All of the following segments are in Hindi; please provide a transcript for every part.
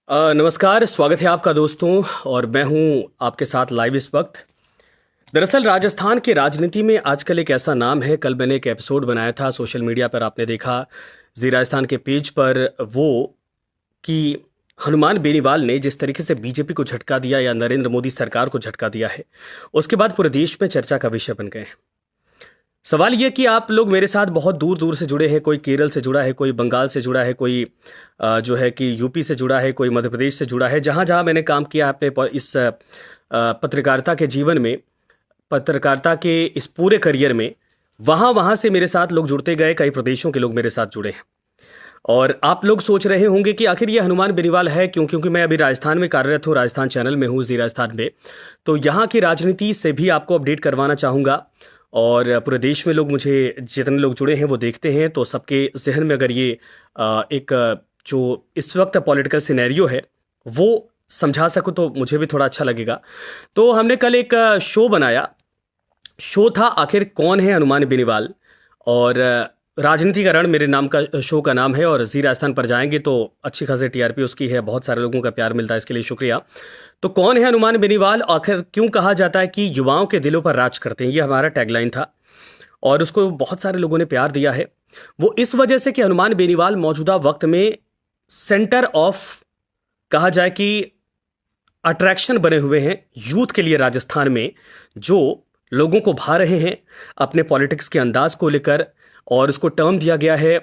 नमस्कार, स्वागत है आपका दोस्तों। और मैं हूं आपके साथ लाइव इस वक्त। दरअसल राजस्थान की राजनीति में आजकल एक ऐसा नाम है। कल मैंने एक एपिसोड बनाया था सोशल मीडिया पर, आपने देखा जी राजस्थान के पेज पर, वो कि हनुमान बेनीवाल ने जिस तरीके से बीजेपी को झटका दिया या नरेंद्र मोदी सरकार को झटका दिया है, उसके बाद पूरे देश में चर्चा का विषय बन गए हैं। सवाल यह कि आप लोग मेरे साथ बहुत दूर दूर से जुड़े हैं। कोई केरल से जुड़ा है, कोई बंगाल से जुड़ा है, कोई जो है कि यूपी से जुड़ा है, कोई मध्य प्रदेश से जुड़ा है। जहाँ जहाँ मैंने काम किया अपने इस पत्रकारिता के जीवन में, पत्रकारिता के इस पूरे करियर में, वहाँ वहाँ से मेरे साथ लोग जुड़ते गए। कई प्रदेशों के लोग मेरे साथ जुड़े हैं। और आप लोग सोच रहे होंगे कि आखिर ये हनुमान बेनीवाल है क्यों? क्योंकि मैं अभी राजस्थान में कार्यरत हूँ, राजस्थान चैनल में हूँ, जी राजस्थान में। तो यहाँ की राजनीति से भी आपको अपडेट करवाना चाहूँगा। और पूरे देश में लोग, मुझे जितने लोग जुड़े हैं वो देखते हैं, तो सबके जहन में अगर ये एक जो इस वक्त पॉलिटिकल सिनेरियो है वो समझा सकूं तो मुझे भी थोड़ा अच्छा लगेगा। तो हमने कल एक शो बनाया। शो था आखिर कौन है हनुमान बेनीवाल, और राजनीति का रण मेरे नाम का शो का नाम है। और जी राजस्थान पर जाएंगे तो अच्छी खासी टीआरपी उसकी है, बहुत सारे लोगों का प्यार मिलता है, इसके लिए शुक्रिया। तो कौन है हनुमान बेनीवाल, आखिर क्यों कहा जाता है कि युवाओं के दिलों पर राज करते हैं, ये हमारा टैगलाइन था और उसको बहुत सारे लोगों ने प्यार दिया है। वो इस वजह से कि हनुमान बेनीवाल मौजूदा वक्त में सेंटर ऑफ, कहा जाए कि अट्रैक्शन बने हुए हैं यूथ के लिए राजस्थान में, जो लोगों को भा रहे हैं अपने पॉलिटिक्स के अंदाज को लेकर। और उसको टर्म दिया गया है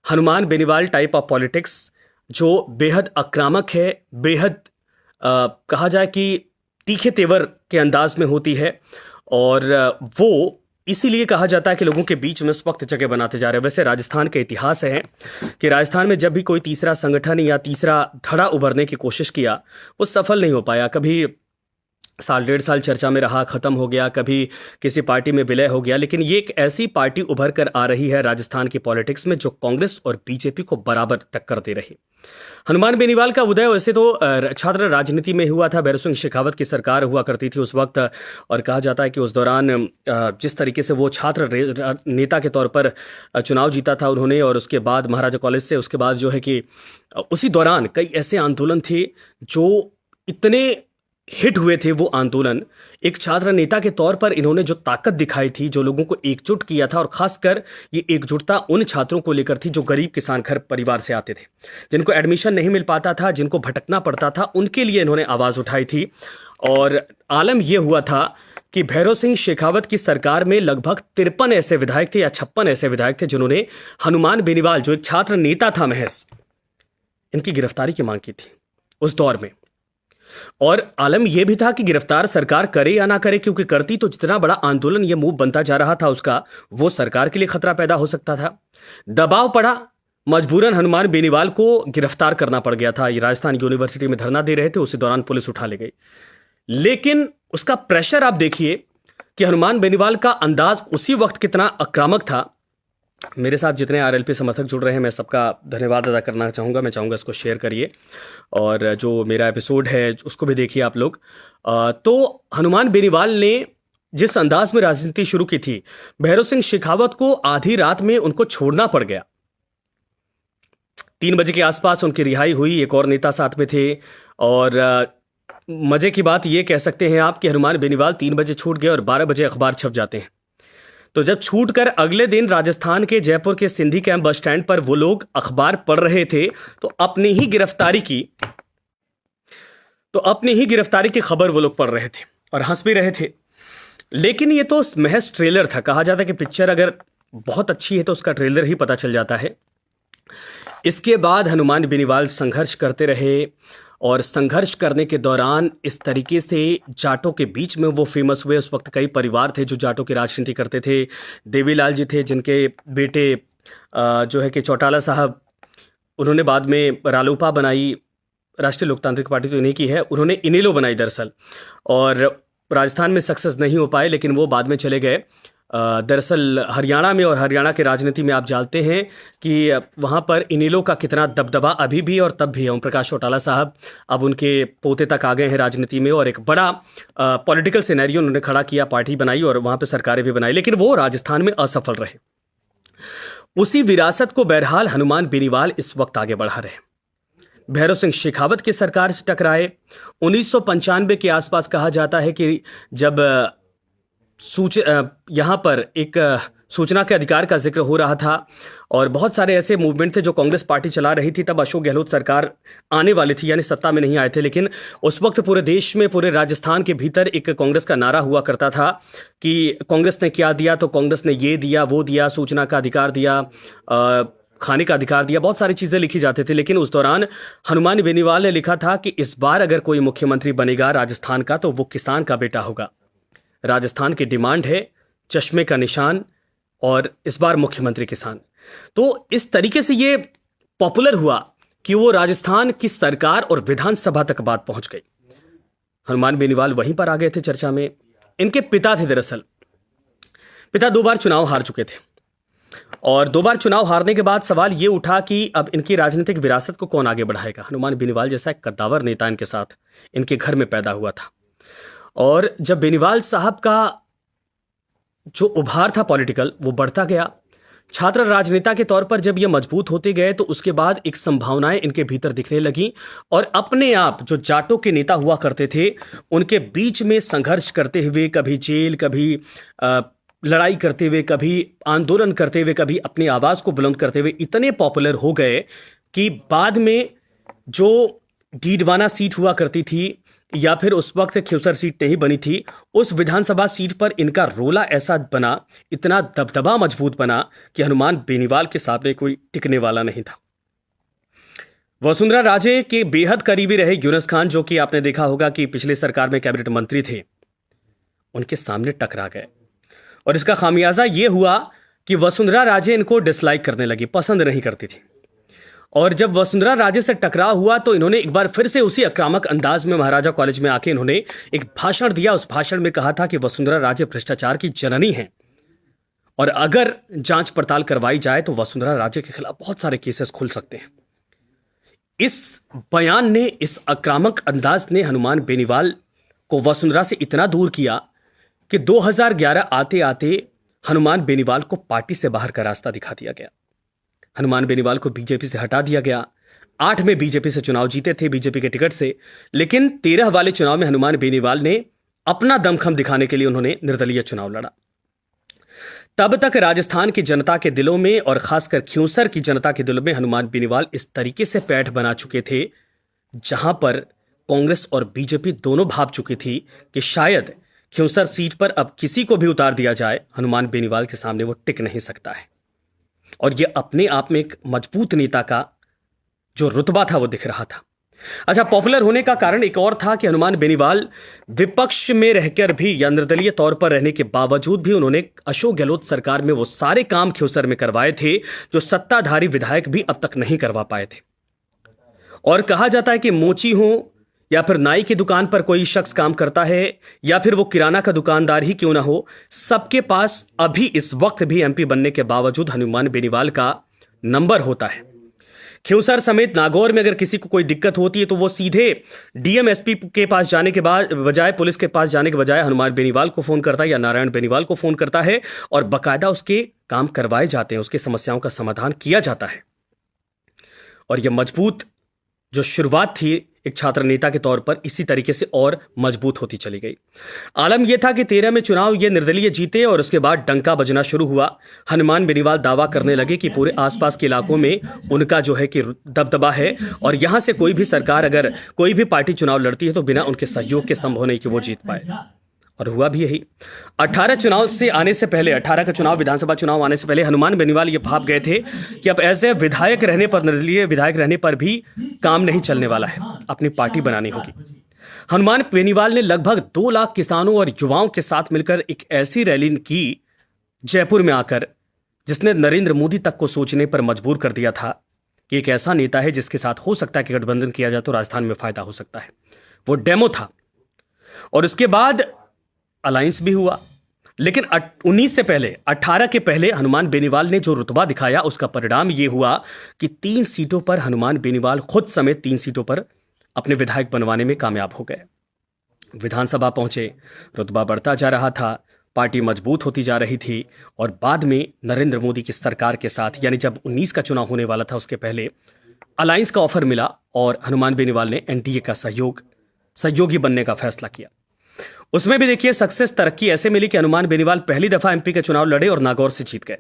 Hanuman Beniwal type of politics, जो बेहद आक्रामक है, बेहद कहा जाए कि तीखे तेवर के अंदाज में होती है। और वो इसीलिए कहा जाता है कि लोगों के बीच में इस वक्त जगह बनाते जा रहे हैं। वैसे राजस्थान का इतिहास है कि राजस्थान में जब भी कोई तीसरा संगठन या तीसरा धड़ा उभरने की कोशिश किया, वो सफल नहीं हो पाया। कभी साल डेढ़ साल चर्चा में रहा, खत्म हो गया, कभी किसी पार्टी में विलय हो गया। लेकिन ये एक ऐसी पार्टी उभर कर आ रही है राजस्थान की पॉलिटिक्स में जो कांग्रेस और बीजेपी को बराबर टक्कर दे रही। हनुमान बेनीवाल का उदय वैसे तो छात्र राजनीति में हुआ था। भैरव सिंह शेखावत की सरकार हुआ करती थी उस वक्त, और कहा जाता है कि उस दौरान जिस तरीके से वो छात्र नेता के तौर पर चुनाव जीता था उन्होंने, और उसके बाद महाराजा कॉलेज से, उसके बाद जो है कि उसी दौरान कई ऐसे आंदोलन थे जो इतने हिट हुए थे। वो आंदोलन एक छात्र नेता के तौर पर इन्होंने जो ताकत दिखाई थी, जो लोगों को एकजुट किया था, और खासकर ये एकजुटता उन छात्रों को लेकर थी जो गरीब किसान घर परिवार से आते थे, जिनको एडमिशन नहीं मिल पाता था, जिनको भटकना पड़ता था, उनके लिए इन्होंने आवाज उठाई थी। और आलम यह हुआ था कि भैरव सिंह शेखावत की सरकार में लगभग 53 ऐसे विधायक थे या 56 ऐसे विधायक थे जिन्होंने हनुमान बेनीवाल, जो एक छात्र नेता था महज, इनकी गिरफ्तारी की मांग की थी उस दौर में। और आलम यह भी था कि गिरफ्तार सरकार करे या ना करे, क्योंकि करती तो जितना बड़ा आंदोलन यह मूव बनता जा रहा था उसका, वो सरकार के लिए खतरा पैदा हो सकता था। दबाव पड़ा, मजबूरन हनुमान बेनीवाल को गिरफ्तार करना पड़ गया था। ये राजस्थान यूनिवर्सिटी में धरना दे रहे थे, उसी दौरान पुलिस उठा ले गई। लेकिन उसका प्रेशर आप देखिए कि हनुमान बेनीवाल का अंदाज उसी वक्त कितना आक्रामक था। मेरे साथ जितने आरएलपी समर्थक जुड़ रहे हैं, मैं सबका धन्यवाद अदा करना चाहूँगा। मैं चाहूँगा इसको शेयर करिए, और जो मेरा एपिसोड है उसको भी देखिए आप लोग। तो हनुमान बेनीवाल ने जिस अंदाज में राजनीति शुरू की थी, भैरव सिंह शेखावत को आधी रात में उनको छोड़ना पड़ गया। 3 बजे के आसपास उनकी रिहाई हुई, एक और नेता साथ में थे। और मजे की बात यह कह सकते हैं आप कि हनुमान बेनीवाल 3 बजे छूट गए और 12 बजे अखबार छप जाते हैं। तो जब छूटकर अगले दिन राजस्थान के जयपुर के सिंधी कैंप बस स्टैंड पर वो लोग अखबार पढ़ रहे थे, तो अपनी ही गिरफ्तारी की खबर वो लोग पढ़ रहे थे और हंस भी रहे थे। लेकिन ये तो महज ट्रेलर था। कहा जाता है कि पिक्चर अगर बहुत अच्छी है तो उसका ट्रेलर ही पता चल जाता है। इसके बाद हनुमान बेनीवाल संघर्ष करते रहे, और संघर्ष करने के दौरान इस तरीके से जाटों के बीच में वो फेमस हुए। उस वक्त कई परिवार थे जो जाटों की राजनीति करते थे। देवीलाल जी थे, जिनके बेटे जो है कि चौटाला साहब, उन्होंने बाद में रालोपा बनाई, राष्ट्रीय लोकतांत्रिक पार्टी तो इन्हीं की है, उन्होंने इनेलो बनाई दरअसल, और राजस्थान में सक्सेस नहीं हो पाए, लेकिन वो बाद में चले गए दरअसल हरियाणा में। और हरियाणा के राजनीति में आप जानते हैं कि वहाँ पर इनेलो का कितना दबदबा अभी भी और तब भी है। ओम प्रकाश चौटाला साहब अब उनके पोते तक आ गए हैं राजनीति में, और एक बड़ा पॉलिटिकल सिनेरियो उन्होंने खड़ा किया, पार्टी बनाई और वहाँ पर सरकारें भी बनाई, लेकिन वो राजस्थान में असफल रहे। उसी विरासत को बहरहाल हनुमान बेनीवाल इस वक्त आगे बढ़ा रहे। भैरव सिंह शेखावत की सरकार से टकराए। 1995 के आसपास कहा जाता है कि जब यहाँ पर एक सूचना के अधिकार का जिक्र हो रहा था और बहुत सारे ऐसे मूवमेंट थे जो कांग्रेस पार्टी चला रही थी, तब अशोक गहलोत सरकार आने वाली थी, यानी सत्ता में नहीं आए थे। लेकिन उस वक्त पूरे देश में, पूरे राजस्थान के भीतर एक कांग्रेस का नारा हुआ करता था कि कांग्रेस ने क्या दिया, तो कांग्रेस ने ये दिया, वो दिया, सूचना का अधिकार दिया, खाने का अधिकार दिया, बहुत सारी चीजें लिखी जाती थी। लेकिन उस दौरान हनुमान बेनीवाल ने लिखा था कि इस बार अगर कोई मुख्यमंत्री बनेगा राजस्थान का तो वो किसान का बेटा होगा। राजस्थान की डिमांड है चश्मे का निशान और इस बार मुख्यमंत्री किसान। तो इस तरीके से ये पॉपुलर हुआ कि वो राजस्थान की सरकार और विधानसभा तक बात पहुंच गई। हनुमान बेनीवाल वहीं पर आ गए थे चर्चा में। इनके पिता थे, दरअसल पिता 2 बार चुनाव हार चुके थे और 2 बार चुनाव हारने के बाद सवाल ये उठा कि अब इनकी राजनीतिक विरासत को कौन आगे बढ़ाएगा। हनुमान बेनीवाल जैसा एक कद्दावर नेता इनके साथ इनके घर में पैदा हुआ था और जब बेनीवाल साहब का जो उभार था पॉलिटिकल, वो बढ़ता गया। छात्र राजनेता के तौर पर जब ये मजबूत होते गए तो उसके बाद एक संभावनाएं इनके भीतर दिखने लगी और अपने आप जो जाटों के नेता हुआ करते थे उनके बीच में संघर्ष करते हुए, कभी जेल, कभी लड़ाई करते हुए, कभी आंदोलन करते हुए, कभी अपनी आवाज को बुलंद करते हुए इतने पॉपुलर हो गए कि बाद में जो डीडवाना सीट हुआ करती थी या फिर उस वक्त खिवसर सीट नहीं बनी थी, उस विधानसभा सीट पर इनका रोला ऐसा बना, इतना दबदबा मजबूत बना कि हनुमान बेनीवाल के सामने कोई टिकने वाला नहीं था। वसुंधरा राजे के बेहद करीबी रहे यूनुस खान, जो कि आपने देखा होगा कि पिछले सरकार में कैबिनेट मंत्री थे, उनके सामने टकरा गए और इसका खामियाजा यह हुआ कि वसुंधरा राजे इनको डिसलाइक करने लगी, पसंद नहीं करती थी। और जब वसुंधरा राजे से टकराव हुआ तो इन्होंने एक बार फिर से उसी आक्रामक अंदाज में महाराजा कॉलेज में आके इन्होंने एक भाषण दिया। उस भाषण में कहा था कि वसुंधरा राजे भ्रष्टाचार की जननी हैं और अगर जांच पड़ताल करवाई जाए तो वसुंधरा राजे के खिलाफ बहुत सारे केसेस खुल सकते हैं। इस बयान ने, इस आक्रामक अंदाज ने हनुमान बेनीवाल को वसुंधरा से इतना दूर किया कि 2011 आते आते हनुमान बेनीवाल को पार्टी से बाहर का रास्ता दिखा दिया गया। हनुमान बेनीवाल को बीजेपी से हटा दिया गया। 8 में बीजेपी से चुनाव जीते थे, बीजेपी के टिकट से, लेकिन 13 वाले चुनाव में हनुमान बेनीवाल ने अपना दमखम दिखाने के लिए उन्होंने निर्दलीय चुनाव लड़ा। तब तक राजस्थान की जनता के दिलों में और खासकर खियूसर की जनता के दिलों में हनुमान बेनीवाल इस तरीके से पैठ बना चुके थे जहां पर कांग्रेस और बीजेपी दोनों भाप चुकी थी कि शायद खियूसर सीट पर अब किसी को भी उतार दिया जाए, हनुमान बेनीवाल के सामने वो टिक नहीं सकता है। और ये अपने आप में एक मजबूत नेता का जो रुतबा था वो दिख रहा था। अच्छा, पॉपुलर होने का कारण एक और था कि हनुमान बेनीवाल विपक्ष में रहकर भी या निर्दलीय तौर पर रहने के बावजूद भी उन्होंने अशोक गहलोत सरकार में वो सारे काम खियूसर में करवाए थे जो सत्ताधारी विधायक भी अब तक नहीं करवा पाए थे। और कहा जाता है कि मोची हो या फिर नाई की दुकान पर कोई शख्स काम करता है या फिर वो किराना का दुकानदार ही क्यों ना हो, सबके पास अभी इस वक्त भी एमपी बनने के बावजूद हनुमान बेनीवाल का नंबर होता है। खियूसर समेत नागौर में अगर किसी को कोई दिक्कत होती है तो वो सीधे डीएम एसपी के पास जाने के बजाय, पुलिस के पास जाने के बजाय हनुमान बेनीवाल को फोन करता है या नारायण बेनीवाल को फोन करता है और बाकायदा उसके काम करवाए जाते हैं, उसकी समस्याओं का समाधान किया जाता है। और यह मजबूत जो शुरुआत थी एक छात्र नेता के तौर पर, इसी तरीके से और मजबूत होती चली गई। आलम यह था कि 13 में चुनाव ये निर्दलीय जीते और उसके बाद डंका बजना शुरू हुआ। हनुमान बेनीवाल दावा करने लगे कि पूरे आसपास के इलाकों में उनका जो है कि दबदबा है और यहां से कोई भी सरकार, अगर कोई भी पार्टी चुनाव लड़ती है तो बिना उनके सहयोग के संभव नहीं कि वो जीत पाए। और हुआ भी यही। 18 चुनाव से आने से पहले, 18 का चुनाव, विधानसभा चुनाव आने से पहले हनुमान बेनीवाल ये भाप गए थे कि अब ऐसे विधायक रहने पर, निर्दलीय विधायक रहने पर भी काम नहीं चलने वाला है, अपनी पार्टी बनानी होगी। हनुमान बेनीवाल ने लगभग 2 लाख किसानों और युवाओं के साथ मिलकर एक ऐसी रैली की जयपुर में आकर जिसने नरेंद्र मोदी तक को सोचने पर मजबूर कर दिया था कि एक ऐसा नेता है जिसके साथ हो सकता है कि गठबंधन किया जाए तो राजस्थान में फायदा हो सकता है। वो डेमो था और उसके बाद अलायंस भी हुआ। लेकिन 19 से पहले, 18 के पहले हनुमान बेनीवाल ने जो रुतबा दिखाया उसका परिणाम यह हुआ कि 3 सीटों पर हनुमान बेनीवाल खुद समेत 3 सीटों पर अपने विधायक बनवाने में कामयाब हो गए। विधानसभा पहुंचे, रुतबा बढ़ता जा रहा था, पार्टी मजबूत होती जा रही थी और बाद में नरेंद्र मोदी की सरकार के साथ, यानी जब 19 का चुनाव होने वाला था उसके पहले अलायंस का ऑफर मिला और हनुमान बेनीवाल ने एनडीए का सहयोगी बनने का फैसला किया। उसमें भी देखिए सक्सेस तरक्की ऐसे मिली कि हनुमान बेनीवाल पहली दफा एमपी के चुनाव लड़े और नागौर से जीत गए।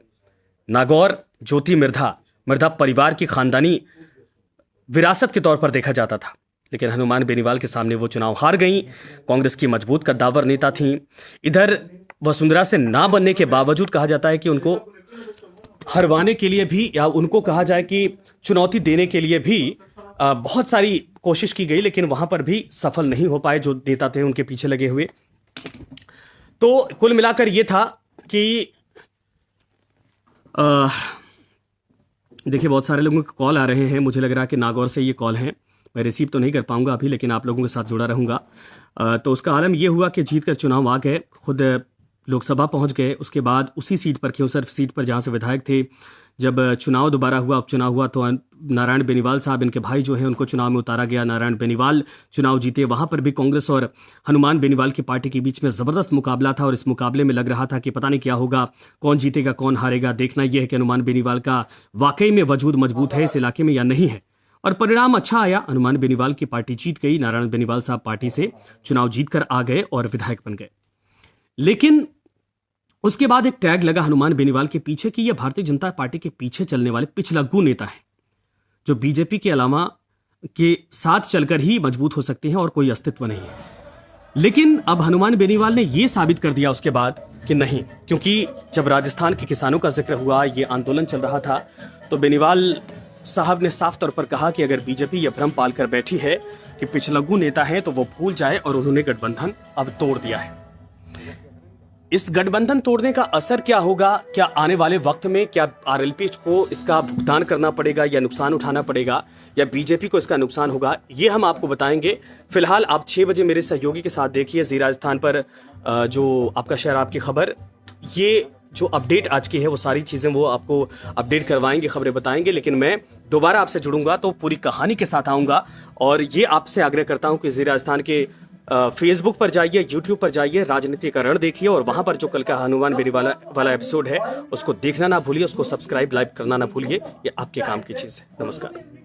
नागौर ज्योति मिर्धा परिवार की खानदानी विरासत के तौर पर देखा जाता था, लेकिन हनुमान बेनीवाल के सामने वो चुनाव हार गईं। कांग्रेस की मजबूत कद्दावर नेता थीं। इधर वसुंधरा से ना बनने के बावजूद कहा जाता है कि उनको हरवाने के लिए भी, या उनको कहा जाए कि चुनौती देने के लिए भी बहुत सारी कोशिश की गई, लेकिन वहां पर भी सफल नहीं हो पाए जो नेता थे उनके पीछे लगे हुए। तो कुल मिलाकर यह था कि देखिए बहुत सारे लोगों के कॉल आ रहे हैं। मुझे लग रहा है कि नागौर से ये कॉल हैं, मैं रिसीव तो नहीं कर पाऊंगा अभी, लेकिन आप लोगों के साथ जुड़ा रहूंगा। तो उसका आलम यह हुआ कि जीत कर चुनाव आ गए, खुद लोकसभा पहुंच गए। उसके बाद उसी सीट पर, क्योंसर सीट पर जहां से विधायक थे, जब चुनाव दोबारा हुआ, उपचुनाव हुआ, तो नारायण बेनीवाल साहब, इनके भाई जो हैं, उनको चुनाव में उतारा गया। नारायण बेनीवाल चुनाव जीते। वहां पर भी कांग्रेस और हनुमान बेनीवाल की पार्टी के बीच में जबरदस्त मुकाबला था और इस मुकाबले में लग रहा था कि पता नहीं क्या होगा, कौन जीतेगा कौन हारेगा। देखना यह है कि हनुमान बेनीवाल का वाकई में वजूद मजबूत है इस इलाके में या नहीं है। और परिणाम अच्छा आया, हनुमान बेनीवाल की पार्टी जीत गई। नारायण बेनीवाल साहब पार्टी से चुनाव जीतकर आ गए और विधायक बन गए। लेकिन उसके बाद एक टैग लगा हनुमान बेनीवाल के पीछे कि यह भारतीय जनता पार्टी के पीछे चलने वाले पिछलग्गू नेता हैं, जो बीजेपी के अलावा के साथ चलकर ही मजबूत हो सकते हैं और कोई अस्तित्व नहीं है। लेकिन अब हनुमान बेनीवाल ने यह साबित कर दिया उसके बाद कि नहीं, क्योंकि जब राजस्थान के किसानों का जिक्र हुआ, ये आंदोलन चल रहा था, तो बेनीवाल साहब ने साफ तौर पर कहा कि अगर बीजेपी यह भ्रम पालकर बैठी है कि पिछलग्गू नेता हैं तो वो भूल जाए, और उन्होंने गठबंधन अब तोड़ दिया है। इस गठबंधन तोड़ने का असर क्या होगा, क्या आने वाले वक्त में क्या आरएलपी को इसका भुगतान करना पड़ेगा या नुकसान उठाना पड़ेगा, या बीजेपी को इसका नुकसान होगा, ये हम आपको बताएंगे। फिलहाल आप 6 बजे मेरे सहयोगी के साथ देखिए जी राजस्थान पर जो आपका शहर आपकी खबर, ये जो अपडेट आज की है वो सारी चीज़ें वो आपको अपडेट करवाएंगे, खबरें बताएंगे। लेकिन मैं दोबारा आपसे जुड़ूंगा तो पूरी कहानी के साथ आऊँगा, और ये आपसे आग्रह करता हूँ कि जी राजस्थान के फेसबुक पर जाइए, यूट्यूब पर जाइए, राजनीति का रण देखिए, और वहां पर जो कल का हनुमान बेनीवाल वाला एपिसोड है उसको देखना ना भूलिए, उसको सब्सक्राइब लाइक करना ना भूलिए। ये आपके काम की चीज़ है। नमस्कार।